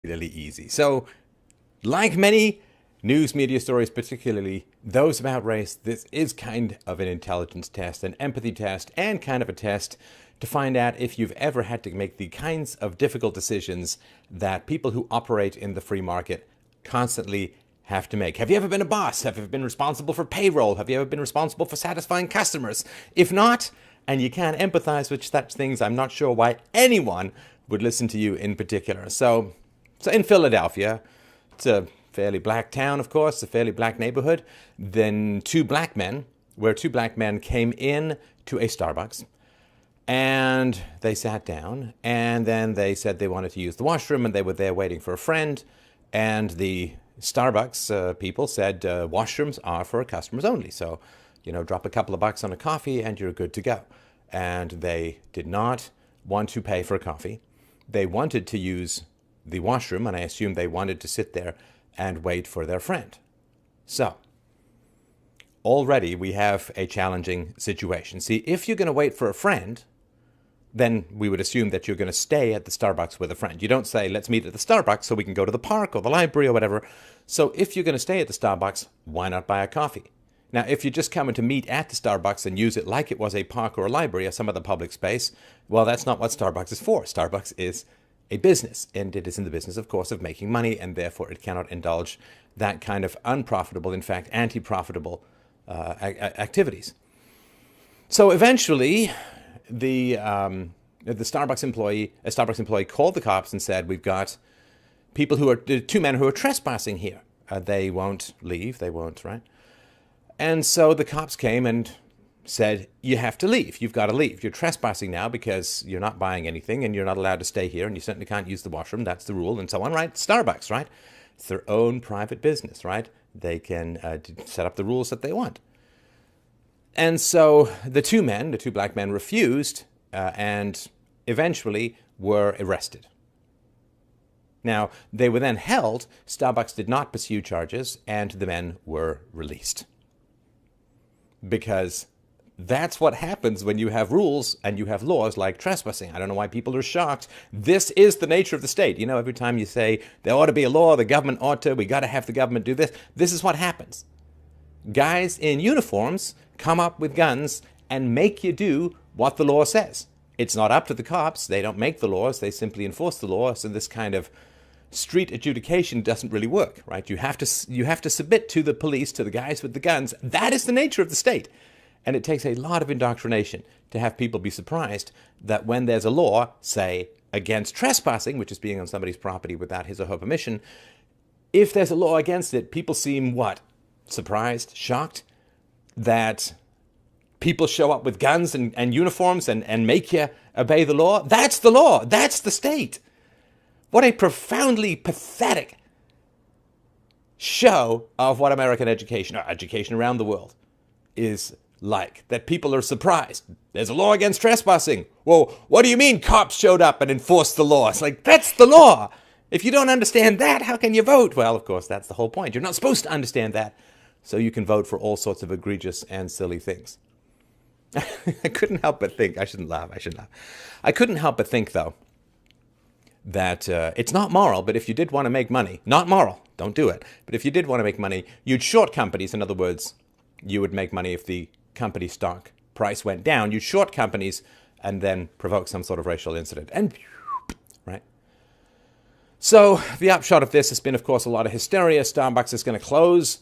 really easy. So, like many news media stories, particularly those about race, this is kind of an intelligence test, an empathy test, and kind of a test to find out if you've ever had to make the kinds of difficult decisions that people who operate in the free market constantly have to make. Have you ever been a boss? Have you ever been responsible for payroll? Have you ever been responsible for satisfying customers? If not, and you can't empathize with such things, I'm not sure why anyone would listen to you in particular. So in Philadelphia, it's a fairly black town, of course, a fairly black neighborhood. Then two black men came in to a Starbucks, and they sat down, and then they said they wanted to use the washroom, and they were there waiting for a friend. And the Starbucks people said washrooms are for customers only. So, drop a couple of bucks on a coffee and you're good to go. And they did not want to pay for a coffee. They wanted to use the washroom, and I assume they wanted to sit there and wait for their friend. So, already we have a challenging situation. See, if you're going to wait for a friend, then we would assume that you're going to stay at the Starbucks with a friend. You don't say, let's meet at the Starbucks so we can go to the park or the library or whatever. So if you're going to stay at the Starbucks, why not buy a coffee? Now, if you're just coming to meet at the Starbucks and use it like it was a park or a library or some other public space, well, that's not what Starbucks is for. Starbucks is a business, and it is in the business, of course, of making money, and therefore it cannot indulge that kind of unprofitable, in fact, anti-profitable activities. So eventually, the Starbucks employee called the cops and said, "We've got two men who are trespassing here. They won't leave. They won't, right?" And so the cops came and said, "You have to leave. You've got to leave. You're trespassing now because you're not buying anything and you're not allowed to stay here and you certainly can't use the washroom. That's the rule," and so on, right? Starbucks, right? It's their own private business, right? They can set up the rules that they want. And so the two black men, refused and eventually were arrested. Now, they were then held. Starbucks did not pursue charges, and the men were released. Because that's what happens when you have rules and you have laws like trespassing. I don't know why people are shocked. This is the nature of the state. Every time you say there ought to be a law, the government ought to, we got to have the government do this. This is what happens. Guys in uniforms come up with guns and make you do what the law says. It's not up to the cops. They don't make the laws. They simply enforce the law. So this kind of street adjudication doesn't really work, right? You have to submit to the police, to the guys with the guns. That is the nature of the state. And it takes a lot of indoctrination to have people be surprised that when there's a law, say, against trespassing, which is being on somebody's property without his or her permission, if there's a law against it, people seem what? Surprised, shocked that people show up with guns and uniforms and make you obey the law. That's the law. That's the state. What a profoundly pathetic show of what American education, or education around the world, is like. That people are surprised. There's a law against trespassing. Well, what do you mean cops showed up and enforced the law? It's like, that's the law. If you don't understand that, how can you vote? Well, of course, that's the whole point. You're not supposed to understand that. So you can vote for all sorts of egregious and silly things. I couldn't help but think, I shouldn't laugh. I couldn't help but think, though, that it's not moral, but if you did want to make money, not moral, don't do it, but if you did want to make money, you'd short companies. In other words, you would make money if the company stock price went down. You'd short companies and then provoke some sort of racial incident. And, right? So the upshot of this has been, of course, a lot of hysteria. Starbucks is going to close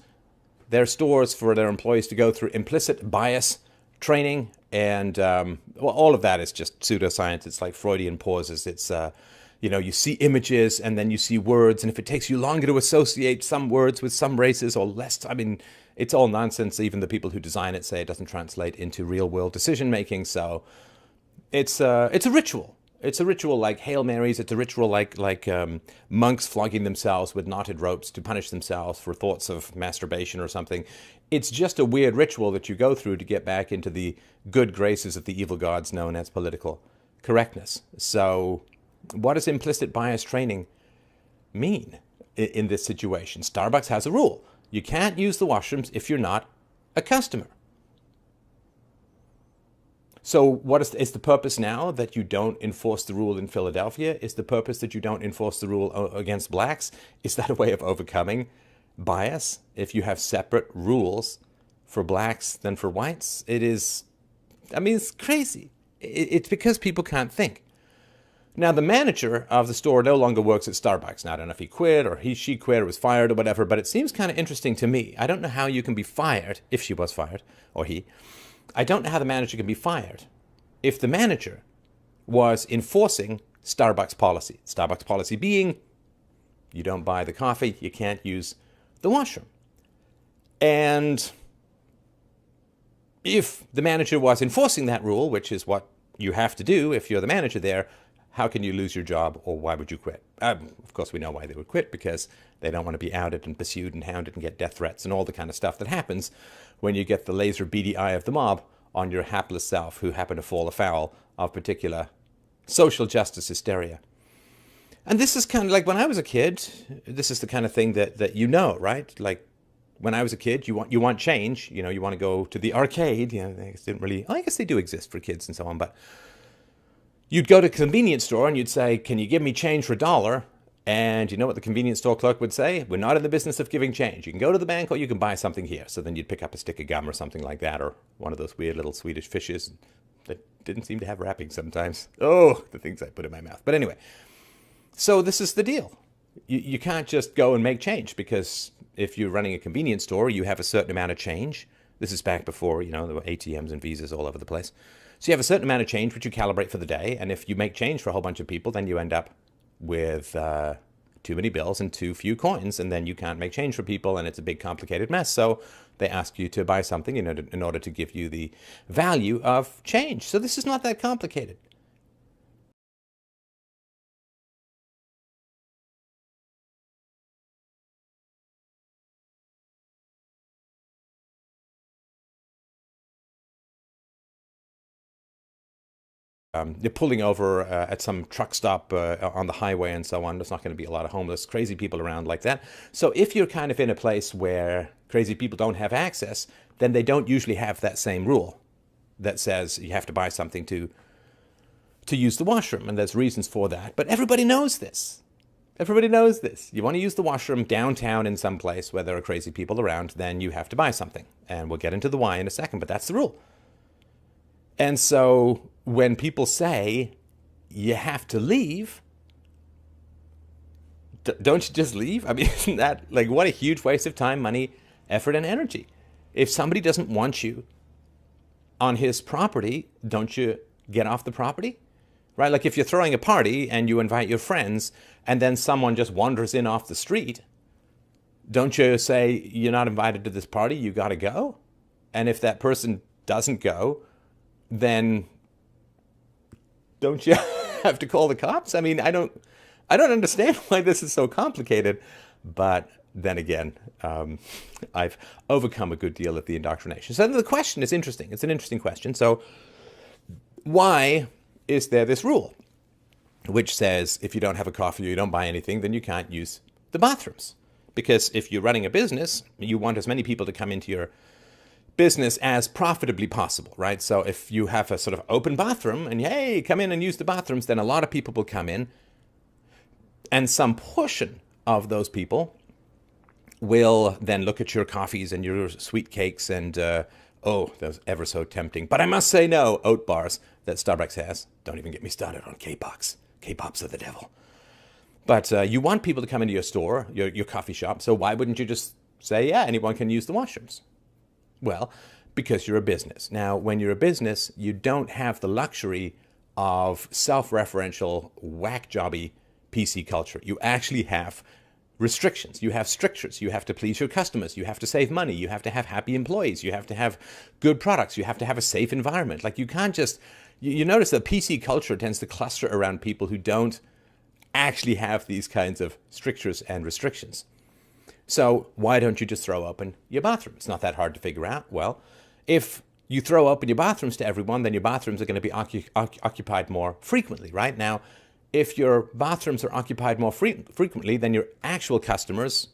their stores for their employees to go through implicit bias training. And all of that is just pseudoscience. It's like Freudian pauses. It's, you see images and then you see words. And if it takes you longer to associate some words with some races or less, it's all nonsense. Even the people who design it say it doesn't translate into real-world decision-making. So it's a ritual. It's a ritual like Hail Marys. It's a ritual like monks flogging themselves with knotted ropes to punish themselves for thoughts of masturbation or something. It's just a weird ritual that you go through to get back into the good graces of the evil gods known as political correctness. So what does implicit bias training mean in this situation? Starbucks has a rule. You can't use the washrooms if you're not a customer. So what is the purpose now that you don't enforce the rule in Philadelphia? Is the purpose that you don't enforce the rule against blacks? Is that a way of overcoming bias? If you have separate rules for blacks than for whites? It is, I mean, it's crazy. It's because people can't think. Now, the manager of the store no longer works at Starbucks. Now, I don't know if he quit or she quit or was fired or whatever, but it seems kind of interesting to me. I don't know how you can be fired, if she was fired, or he. I don't know how the manager can be fired if the manager was enforcing Starbucks policy. Starbucks policy being, you don't buy the coffee, you can't use the washroom. And if the manager was enforcing that rule, which is what you have to do if you're the manager there, how can you lose your job, or why would you quit? Of course, we know why they would quit, because they don't want to be outed and pursued and hounded and get death threats and all the kind of stuff that happens when you get the laser beady eye of the mob on your hapless self who happen to fall afoul of particular social justice hysteria. And this is kind of like when I was a kid, this is the kind of thing that you know, right? Like when I was a kid, you want change, you want to go to the arcade, I guess they do exist for kids and so on, but you'd go to a convenience store and you'd say, can you give me change for $1? And you know what the convenience store clerk would say? We're not in the business of giving change. You can go to the bank or you can buy something here. So then you'd pick up a stick of gum or something like that, or one of those weird little Swedish fishes that didn't seem to have wrapping sometimes. Oh, the things I put in my mouth. But anyway, so this is the deal. You can't just go and make change, because if you're running a convenience store, you have a certain amount of change. This is back before, there were ATMs and Visas all over the place. So you have a certain amount of change, which you calibrate for the day. And if you make change for a whole bunch of people, then you end up with too many bills and too few coins. And then you can't make change for people, and it's a big complicated mess. So they ask you to buy something in order to give you the value of change. So this is not that complicated. You're pulling over at some truck stop on the highway and so on. There's not going to be a lot of homeless, crazy people around like that. So if you're kind of in a place where crazy people don't have access, then they don't usually have that same rule that says you have to buy something to use the washroom. And there's reasons for that. But everybody knows this. Everybody knows this. You want to use the washroom downtown in some place where there are crazy people around, then you have to buy something. And we'll get into the why in a second, but that's the rule. And so when people say you have to leave, don't you just leave? I mean, isn't that like what a huge waste of time, money, effort, and energy? If somebody doesn't want you on his property, don't you get off the property? Right? Like if you're throwing a party and you invite your friends and then someone just wanders in off the street, don't you say, you're not invited to this party, you got to go? And if that person doesn't go, then don't you have to call the cops? I mean, I don't understand why this is so complicated. But then again, I've overcome a good deal of the indoctrination. So the question is interesting. It's an interesting question. So why is there this rule which says if you don't have a coffee or you don't buy anything, then you can't use the bathrooms? Because if you're running a business, you want as many people to come into your business as profitably possible, right? So if you have a sort of open bathroom and hey, come in and use the bathrooms, then a lot of people will come in, and some portion of those people will then look at your coffees and your sweet cakes and oh, those ever so tempting, but I must say no, oat bars that Starbucks has. Don't even get me started on K-Pops. K-Pops are the devil. But you want people to come into your store, your coffee shop, so why wouldn't you just say, yeah, anyone can use the washrooms? Well, because you're a business. Now, when you're a business, you don't have the luxury of self-referential, whack-jobby PC culture. You actually have restrictions. You have strictures. You have to please your customers. You have to save money. You have to have happy employees. You have to have good products. You have to have a safe environment. Like you can't just... You notice that PC culture tends to cluster around people who don't actually have these kinds of strictures and restrictions. So why don't you just throw open your bathroom? It's not that hard to figure out. Well, if you throw open your bathrooms to everyone, then your bathrooms are going to be occupied more frequently, right? Now, if your bathrooms are occupied more frequently, then your actual customers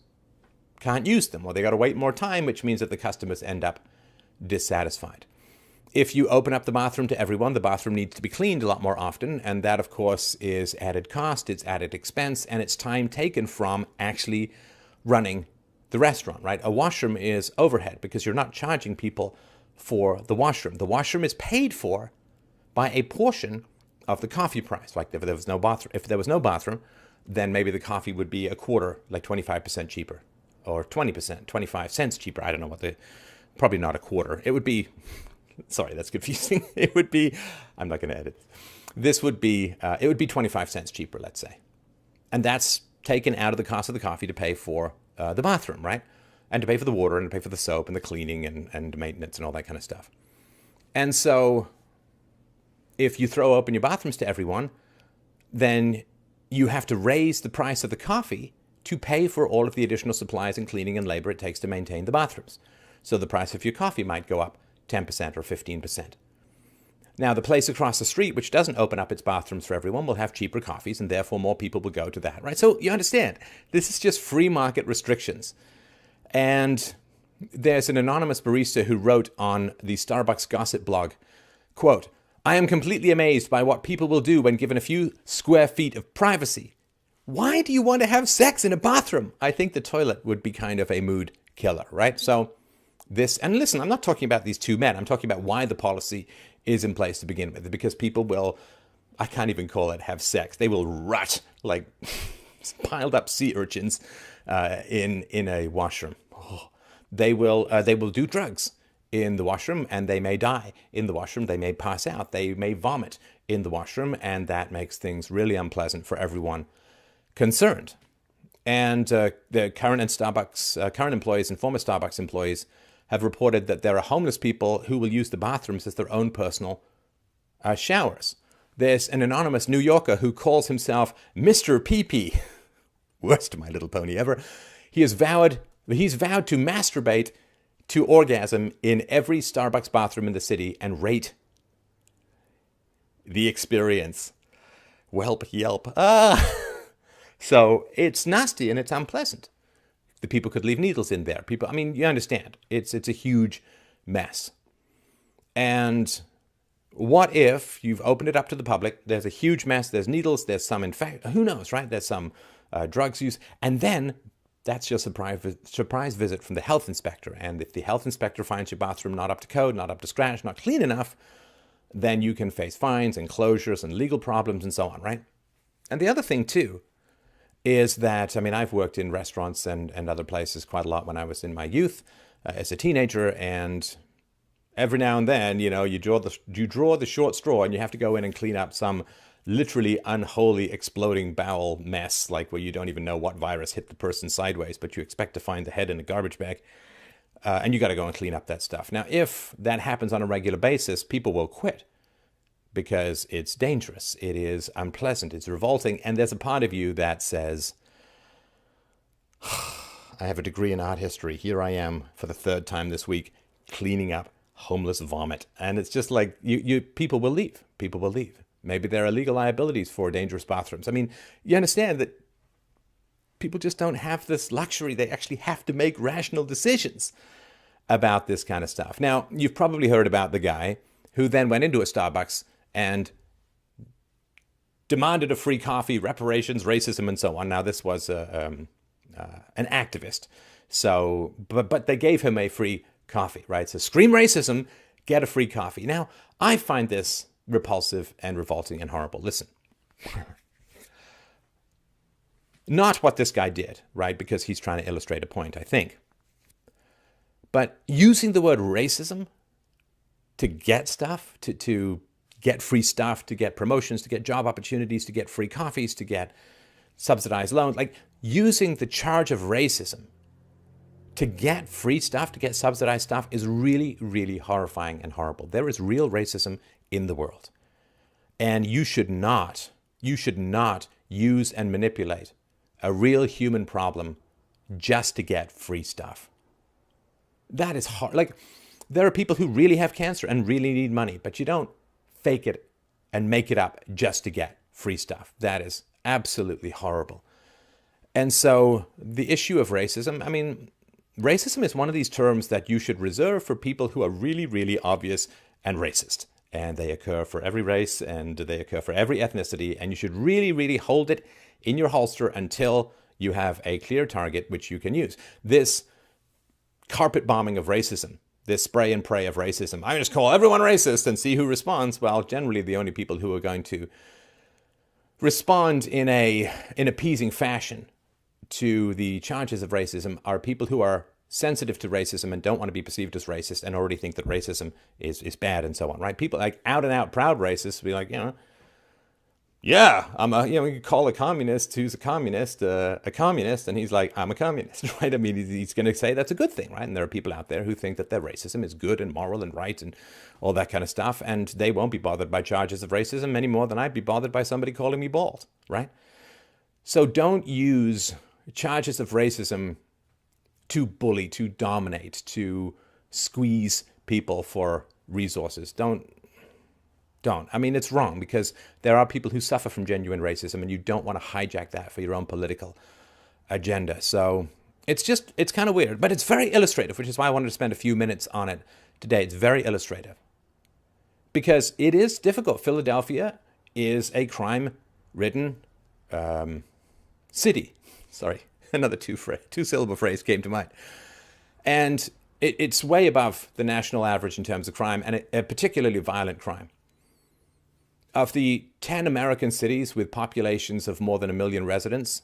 can't use them, or they got to wait more time, which means that the customers end up dissatisfied. If you open up the bathroom to everyone, the bathroom needs to be cleaned a lot more often. And that, of course, is added cost, it's added expense, and it's time taken from actually running the restaurant, right? A washroom is overhead because you're not charging people for the washroom. The washroom is paid for by a portion of the coffee price. Like if there was no bathroom, then maybe the coffee would be a quarter, like 25% cheaper, or 20%, 25 cents cheaper. I don't know probably not a quarter. It would be, sorry, that's confusing. It would be, I'm not going to edit. This would be, it would be 25 cents cheaper, let's say. And that's taken out of the cost of the coffee to pay for the bathroom, right? And to pay for the water and to pay for the soap and the cleaning and maintenance and all that kind of stuff. And so if you throw open your bathrooms to everyone, then you have to raise the price of the coffee to pay for all of the additional supplies and cleaning and labor it takes to maintain the bathrooms. So the price of your coffee might go up 10% or 15%. Now, the place across the street, which doesn't open up its bathrooms for everyone, will have cheaper coffees, and therefore more people will go to that, right? So you understand, this is just free market restrictions. And there's an anonymous barista who wrote on the Starbucks gossip blog, quote, "I am completely amazed by what people will do when given a few square feet of privacy. Why do you want to have sex in a bathroom?" I think the toilet would be kind of a mood killer, right? So this, and listen, I'm not talking about these two men. I'm talking about why the policy is in place to begin with, because people will, I can't even call it have sex. They will rot like piled up sea urchins in a washroom. Oh, they will do drugs in the washroom, and they may die in the washroom. They may pass out. They may vomit in the washroom, and that makes things really unpleasant for everyone concerned. And the current employees and former Starbucks employees have reported that there are homeless people who will use the bathrooms as their own personal showers. There's an anonymous New Yorker who calls himself Mr. PP. Worst My Little Pony ever. He's vowed to masturbate to orgasm in every Starbucks bathroom in the city and rate the experience. Welp, yelp. So it's nasty and it's unpleasant. The people could leave needles in there. People, I mean, you understand. It's a huge mess. And what if you've opened it up to the public? There's a huge mess. There's needles. There's some who knows, right? There's some drugs used. And then that's your surprise visit from the health inspector. And if the health inspector finds your bathroom not up to code, not up to scratch, not clean enough, then you can face fines and closures and legal problems and so on, right? And the other thing, too, is that, I mean, I've worked in restaurants and other places quite a lot when I was in my youth as a teenager, and every now and then, you know, you draw the short straw and you have to go in and clean up some literally unholy exploding bowel mess, like where you don't even know what virus hit the person sideways, but you expect to find the head in a garbage bag, and you got to go and clean up that stuff. Now, if that happens on a regular basis, people will quit, because it's dangerous, it is unpleasant, it's revolting, and there's a part of you that says, I have a degree in art history, here I am for the third time this week cleaning up homeless vomit. And it's just like, people will leave. Maybe there are legal liabilities for dangerous bathrooms. I mean, you understand that people just don't have this luxury. They actually have to make rational decisions about this kind of stuff. Now, you've probably heard about the guy who then went into a Starbucks and demanded a free coffee, reparations, racism, and so on. Now, this was an activist. So, but they gave him a free coffee, right? So scream racism, get a free coffee. Now, I find this repulsive and revolting and horrible. Listen, not what this guy did, right? Because he's trying to illustrate a point, I think. But using the word racism to get stuff, to get free stuff, to get promotions, to get job opportunities, to get free coffees, to get subsidized loans, like using the charge of racism to get free stuff, to get subsidized stuff is really, really horrifying and horrible. There is real racism in the world. And you should not use and manipulate a real human problem just to get free stuff. That is hard. Like, there are people who really have cancer and really need money, but you don't fake it and make it up just to get free stuff. That is absolutely horrible. And so the issue of racism, I mean, racism is one of these terms that you should reserve for people who are really, really obvious and racist. And they occur for every race, and they occur for every ethnicity, and you should really, really hold it in your holster until you have a clear target which you can use. This carpet bombing of racism, this spray and pray of racism, I just call everyone racist and see who responds. Well, generally the only people who are going to respond in an appeasing fashion to the charges of racism are people who are sensitive to racism and don't want to be perceived as racist and already think that racism is bad and so on, right? People like out and out proud racists be like, yeah, you could call a communist who's a communist, and he's like, I'm a communist, right? I mean, he's going to say that's a good thing, right? And there are people out there who think that their racism is good and moral and right and all that kind of stuff, and they won't be bothered by charges of racism any more than I'd be bothered by somebody calling me bald, right? So don't use charges of racism to bully, to dominate, to squeeze people for resources. Don't. I mean, it's wrong because there are people who suffer from genuine racism and you don't want to hijack that for your own political agenda. So it's kind of weird, but it's very illustrative, which is why I wanted to spend a few minutes on it today. It's very illustrative because it is difficult. Philadelphia is a crime-ridden city. Sorry, another two-syllable phrase came to mind. And it's way above the national average in terms of crime, and particularly violent crime. Of the 10 American cities with populations of more than 1 million residents,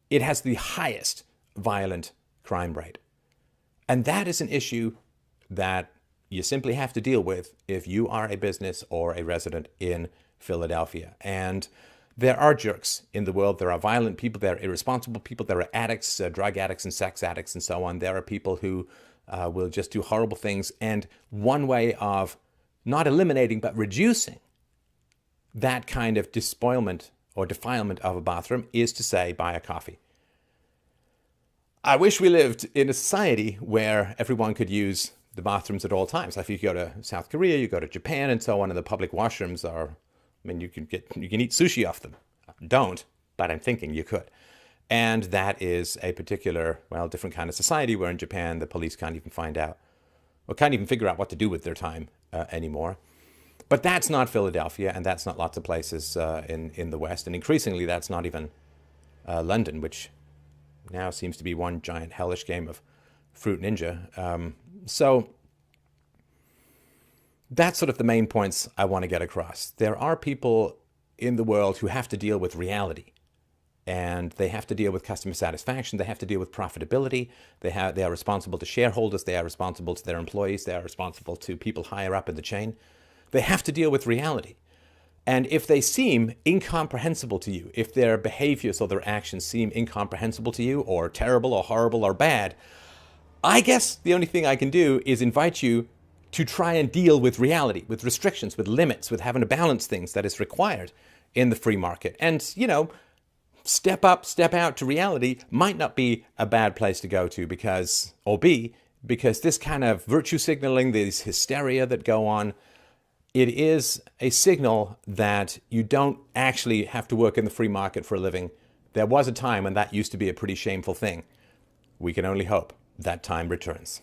it has the highest violent crime rate. And that is an issue that you simply have to deal with if you are a business or a resident in Philadelphia. And there are jerks in the world. There are violent people. There are irresponsible people. There are addicts, drug addicts and sex addicts and so on. There are people who will just do horrible things. And one way of not eliminating, but reducing that kind of despoilment or defilement of a bathroom is to say, buy a coffee. I wish we lived in a society where everyone could use the bathrooms at all times. Like if you go to South Korea, you go to Japan and so on, and the public washrooms are, I mean, you can eat sushi off them. Don't, but I'm thinking you could. And that is a particular, different kind of society where in Japan, the police can't even find out or can't even figure out what to do with their time anymore. But that's not Philadelphia, and that's not lots of places in the West. And increasingly, that's not even London, which now seems to be one giant hellish game of Fruit Ninja. So that's sort of the main points I want to get across. There are people in the world who have to deal with reality. And they have to deal with customer satisfaction. They have to deal with profitability. They are responsible to shareholders. They are responsible to their employees. They are responsible to people higher up in the chain. They have to deal with reality. And if they seem incomprehensible to you, if their behaviors or their actions seem incomprehensible to you, or terrible or horrible or bad, I guess the only thing I can do is invite you to try and deal with reality, with restrictions, with limits, with having to balance things that is required in the free market. And, step up, step out to reality might not be a bad place to go to because this kind of virtue signaling, this hysteria that go on, it is a signal that you don't actually have to work in the free market for a living. There was a time when that used to be a pretty shameful thing. We can only hope that time returns.